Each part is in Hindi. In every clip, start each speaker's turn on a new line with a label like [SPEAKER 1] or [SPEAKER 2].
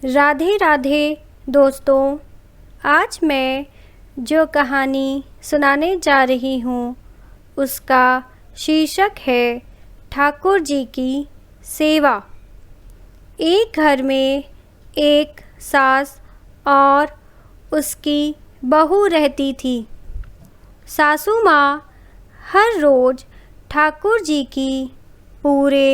[SPEAKER 1] राधे राधे दोस्तों। आज मैं जो कहानी सुनाने जा रही हूँ उसका शीर्षक है ठाकुर जी की सेवा। एक घर में एक सास और उसकी बहू रहती थी। सासू माँ हर रोज़ ठाकुर जी की पूरे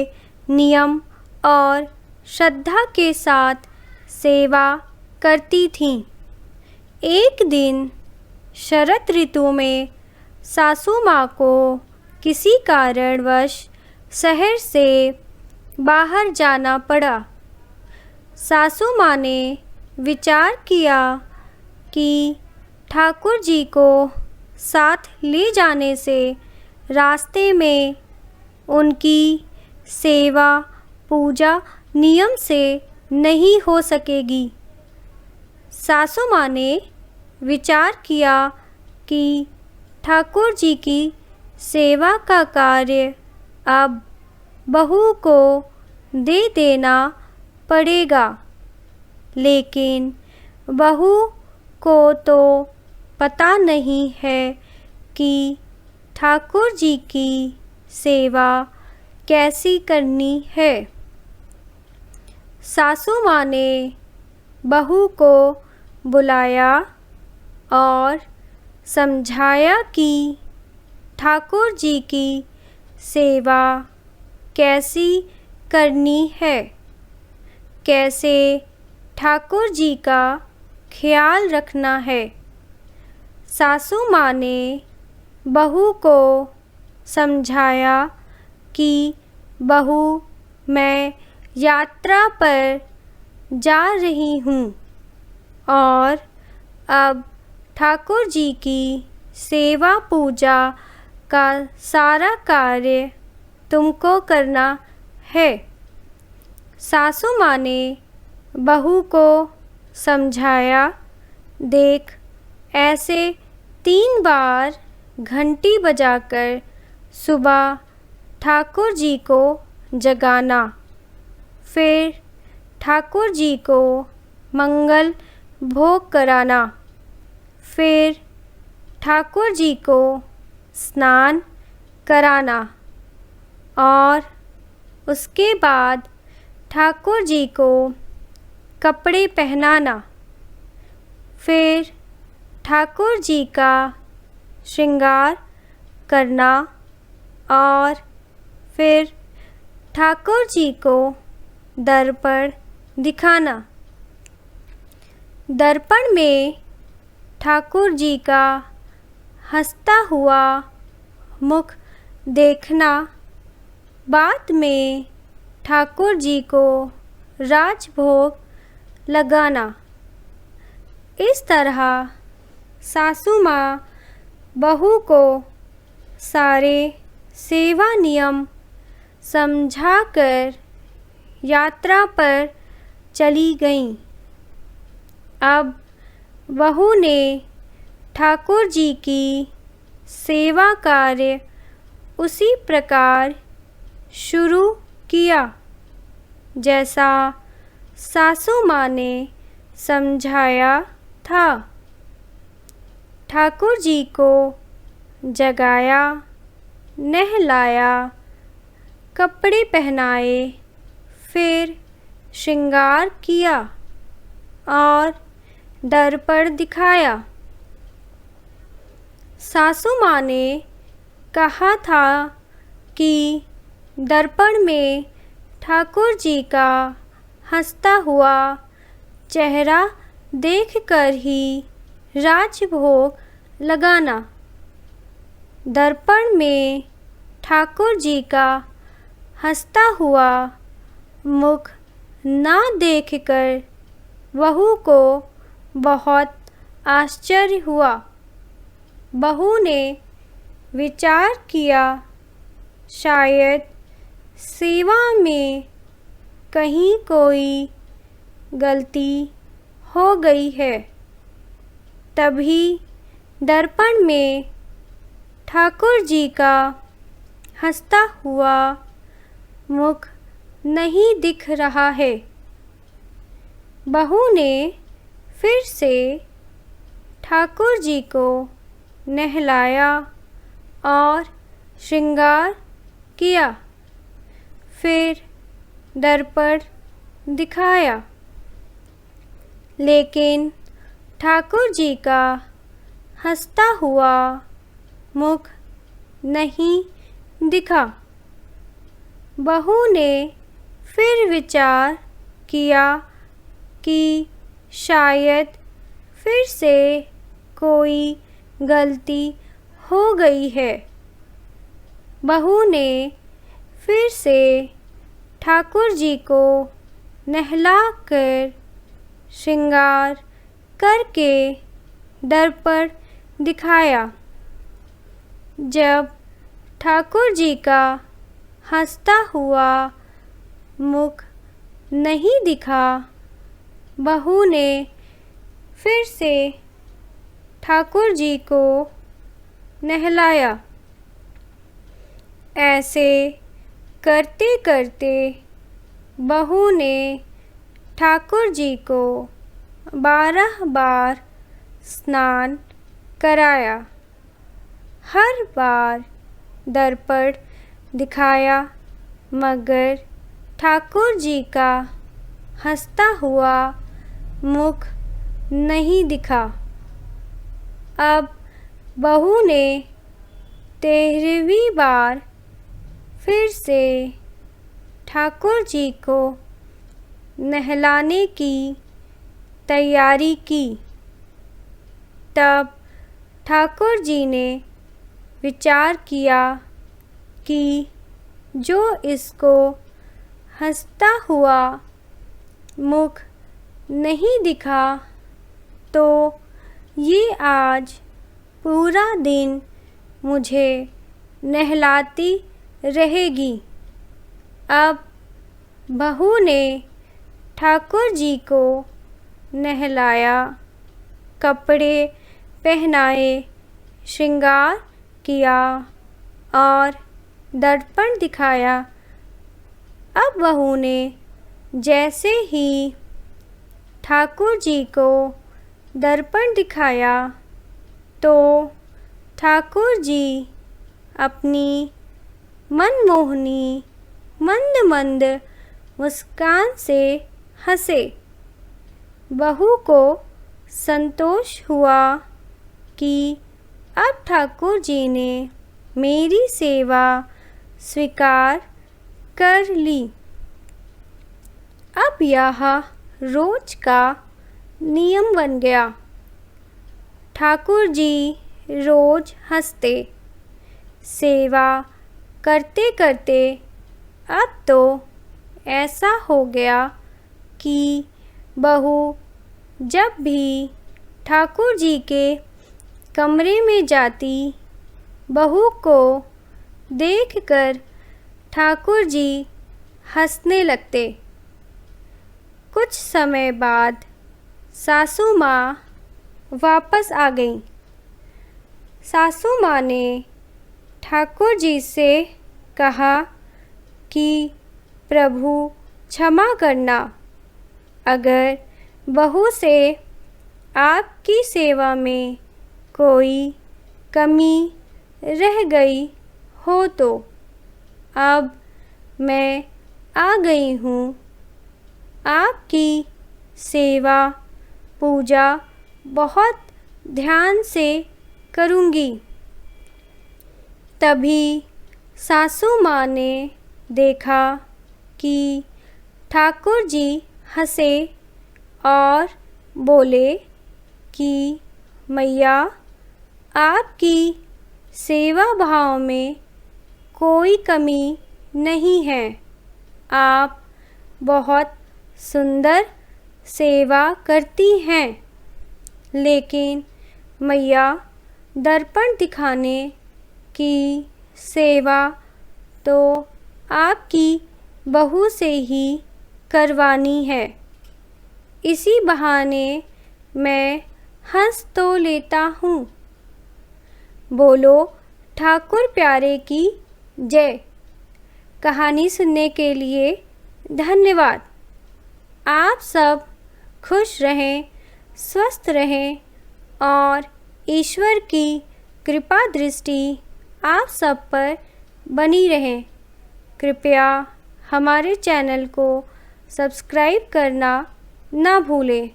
[SPEAKER 1] नियम और श्रद्धा के साथ सेवा करती थीं। एक दिन शरद ऋतु में सासू माँ को किसी कारणवश शहर से बाहर जाना पड़ा। सासू माँ ने विचार किया कि ठाकुर जी को साथ ले जाने से रास्ते में उनकी सेवा पूजा नियम से नहीं हो सकेगी। सासू माँ ने विचार किया कि ठाकुर जी की सेवा का कार्य अब बहू को दे देना पड़ेगा, लेकिन बहू को तो पता नहीं है कि ठाकुर जी की सेवा कैसी करनी है। सासू माँ ने बहू को बुलाया और समझाया कि ठाकुर जी की सेवा कैसी करनी है, कैसे ठाकुर जी का ख्याल रखना है। सासू माँ ने बहू को समझाया कि बहू, मैं यात्रा पर जा रही हूँ और अब ठाकुर जी की सेवा पूजा का सारा कार्य तुमको करना है। सासू माँ ने बहू को समझाया, देख, ऐसे 3 बार घंटी बजाकर सुबह ठाकुर जी को जगाना, फिर ठाकुर जी को मंगल भोग कराना, फिर ठाकुर जी को स्नान कराना और उसके बाद ठाकुर जी को कपड़े पहनाना, फिर ठाकुर जी का श्रृंगार करना और फिर ठाकुर जी को दर्पण दिखाना। दर्पण में ठाकुर जी का हंसता हुआ मुख देखना, बाद में ठाकुर जी को राजभोग लगाना। इस तरह सासू माँ बहू को सारे सेवा नियम समझाकर यात्रा पर चली गईं। अब बहू ने ठाकुर जी की सेवा कार्य उसी प्रकार शुरू किया जैसा सासू माँ ने समझाया था। ठाकुर जी को जगाया, नहलाया, कपड़े पहनाए, फिर श्रृंगार किया और दर्पण दिखाया। सासू माँ ने कहा था कि दर्पण में ठाकुर जी का हंसता हुआ चेहरा देखकर ही राजभोग लगाना। दर्पण में ठाकुर जी का हंसता हुआ मुख ना देखकर बहू को बहुत आश्चर्य हुआ। बहू ने विचार किया, शायद सेवा में कहीं कोई गलती हो गई है। तभी दर्पण में ठाकुर जी का हंसता हुआ मुख नहीं दिख रहा है। बहू ने फिर से ठाकुर जी को नहलाया और श्रृंगार किया, फिर दर्पण दिखाया, लेकिन ठाकुर जी का हंसता हुआ मुख नहीं दिखा। बहू ने फिर विचार किया कि शायद फिर से कोई गलती हो गई है। बहू ने फिर से ठाकुर जी को नहलाकर श्रृंगार करके दर्पण दिखाया। जब ठाकुर जी का हंसता हुआ मुख नहीं दिखा, बहू ने फिर से ठाकुर जी को नहलाया। ऐसे करते करते बहू ने ठाकुर जी को 12 बार स्नान कराया। हर बार दर्पण दिखाया, मगर ठाकुर जी का हंसता हुआ मुख नहीं दिखा। अब बहू ने 13वीं बार फिर से ठाकुर जी को नहलाने की तैयारी की। तब ठाकुर जी ने विचार किया कि जो इसको हंसता हुआ मुख नहीं दिखा, तो ये आज पूरा दिन मुझे नहलाती रहेगी। अब बहू ने ठाकुर जी को नहलाया, कपड़े पहनाए, श्रृंगार किया और दर्पण दिखाया। अब बहू ने जैसे ही ठाकुर जी को दर्पण दिखाया, तो ठाकुर जी अपनी मनमोहनी मंद मंद मुस्कान से हंसे। बहू को संतोष हुआ कि अब ठाकुर जी ने मेरी सेवा स्वीकार कर ली। अब यह रोज का नियम बन गया। ठाकुर जी रोज हंसते। सेवा करते करते अब तो ऐसा हो गया कि बहू जब भी ठाकुर जी के कमरे में जाती, बहू को देखकर ठाकुर जी हंसने लगते। कुछ समय बाद सासू माँ वापस आ गईं। सासू माँ ने ठाकुर जी से कहा कि प्रभु क्षमा करना, अगर बहू से आपकी सेवा में कोई कमी रह गई हो तो। अब मैं आ गई हूँ। आपकी सेवा पूजा बहुत ध्यान से करूँगी। तभी सासू माँ ने देखा कि ठाकुर जी हंसे और बोले कि मैया, आपकी सेवा भाव में कोई कमी नहीं है। आप बहुत सुंदर सेवा करती हैं, लेकिन मैया, दर्पण दिखाने की सेवा तो आपकी बहू से ही करवानी है। इसी बहाने मैं हंस तो लेता हूँ। बोलो ठाकुर प्यारे की जय। कहानी सुनने के लिए धन्यवाद। आप सब खुश रहें, स्वस्थ रहें और ईश्वर की कृपा दृष्टि आप सब पर बनी रहे। कृपया हमारे चैनल को सब्सक्राइब करना ना भूलें।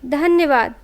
[SPEAKER 1] धन्यवाद।